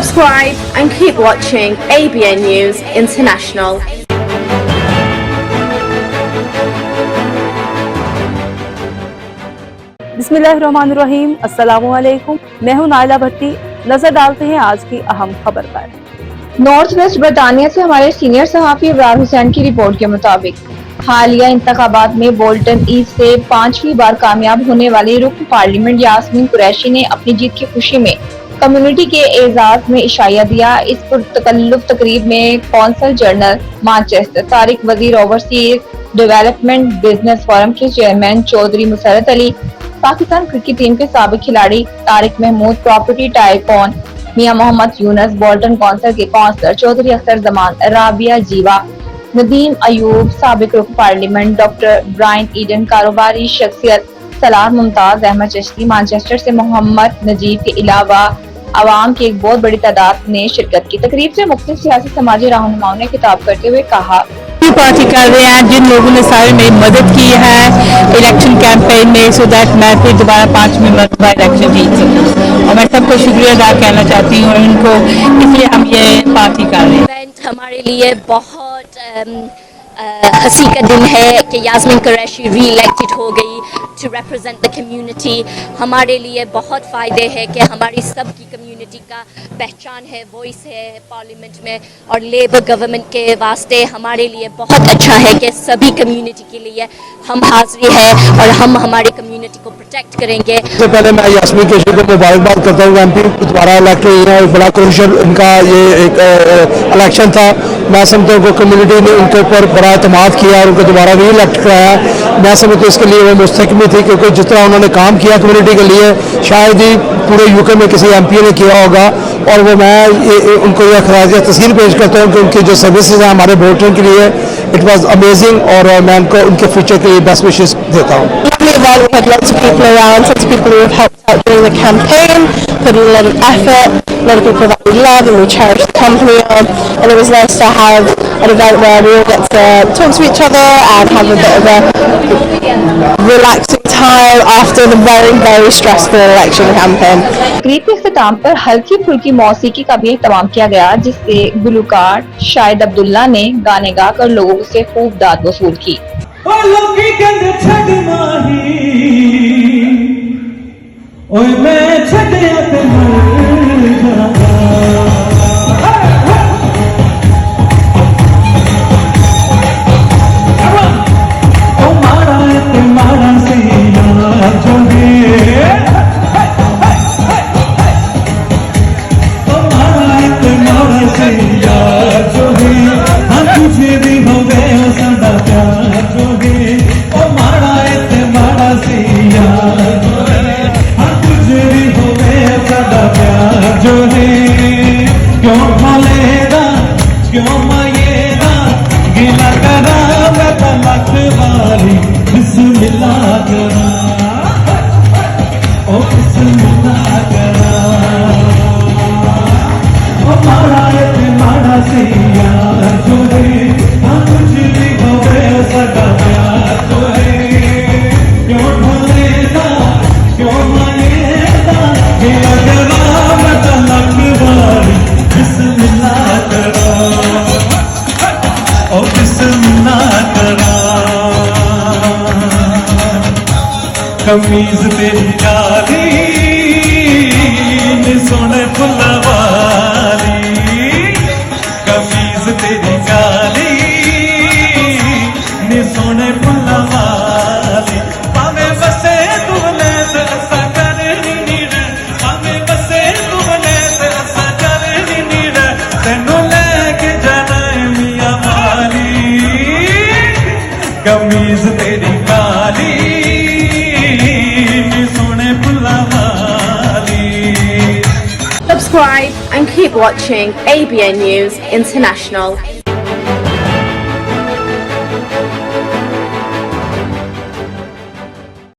Subscribe and keep watching ABN News International. बिस्मिल्लाहिर्रहमानिर्रहीम, अस्सलामुअलैकुम। मैं हूं नाइला भट्टी। नजर डालते हैं आज की अहम खबर पर। नॉर्थ वेस्ट बरतानिया से हमारे सीनियर सहाफी इब्रार हुसैन की रिपोर्ट के मुताबिक हालिया इंतखाबात में बोल्टन ईस्ट से 5वीं बार कामयाब होने वाली रुकन पार्लियामेंट यास्मीन कुरैशी ने अपनी जीत की खुशी में कम्युनिटी के एजाज में इशाया दिया। इस पुरतकल्लुफ तकरीब में consul general Manchester Tariq Wazir overseas development business forum के chairman Chaudhry Musarrat Ali, Pakistan cricket team के साबिक खिलाड़ी Tariq Mahmood, property tycoon Mian Mohammad Younus, Bolton council के कौंसलर चौधरी अख्तर जमान, राबिया जीवा, नदीम अयूब, साबिक रुकन पार्लियामेंट डॉक्टर ब्रायन ईडन, कारोबारी शख्सियत सलार मुमताज अहमद चिश्ती, मैनचेस्टर से मोहम्मद नजीब के अलावा आवाम की एक बहुत बड़ी तादाद ने शिरकत की। तकरीब से मुख्तलिफ सियासी समाजी रहनुमाओं ने खिताब करते हुए कहा, पार्टी कर रहे हैं जिन लोगों ने सारे मेरी मदद की है इलेक्शन कैंपेन में, सो दैट मैं फिर दोबारा 5वीं मरतबा इलेक्शन जीत सकूं। और मैं सबको शुक्रिया अदा करना चाहती हूँ उनको, इसलिए हम ये पार्टी कर रहे हैं। हमारे लिए बहुत हंसी का दिन है कि यास्मीन कुरैशी री इलेक्टेड हो गई टू रिप्रेजेंट द कम्युनिटी। हमारे लिए बहुत फ़ायदे हैं कि हमारी सब की कम्युनिटी का पहचान है, वॉइस है पार्लियामेंट में, और लेबर गवर्नमेंट के वास्ते हमारे लिए बहुत अच्छा है कि सभी कम्युनिटी के लिए हम हाजिर है और हम हमारी कम्युनिटी को प्रोटेक्ट करेंगे। सबसे पहले मैं यास्मीन कुरैशी को मुबारकबाद करता हूँ। एमपी दोबारा इलेक्ट हुई है, बड़ा क्रूशियल इनका ये एक इलेक्शन था। मैं समझता हूँ कम्युनिटी ने उनके ऊपर बड़ा एतमाद किया और उनको दोबारा री इलेक्ट कराया। मैं समझता हूँ इसके लिए वो मुस्तकमी थी, क्योंकि जिस तरह उन्होंने काम किया कम्युनिटी के लिए शायद ही पूरे यूके में किसी एमपी ने किया होगा। और वो मैं उनको यह खराज तस्वीर पेश करता हूँ कि उनकी जो सर्विसेज हैं हमारे वोटर के लिए इट वाज अमेजिंग, और मैं उनको उनके फ्यूचर के लिए बेस्ट विशेस देता हूँ। We had lots of people around, lots of people who have helped out during the campaign, put in a lot of effort, a lot of people that we love and we cherish the company of, and it was nice to have an event where we all get to talk to each other and have a bit of a relaxing time after the very, very stressful election campaign. तकरीब के इख्तिताम पर हल्की फुल्की मौसीकी का भी एहतमाम किया गया, जिससे गुलकार शाहिद अब्दुल्ला ने गाने गाकर लोगों से खूब दाद वसूल की। कमीज तेरी काली ने सोने फुल्ला वाली, कमीज तेरी काली ने सोने फुल्ला वाली, पावे बसे तुमने ऐसा करनी नीर, पावे बसे तुमने ऐसा करनी नीर, तेनों लेके जाना है मियां वाली, कमीज तेरी काली Subscribe and keep watching ABN News International.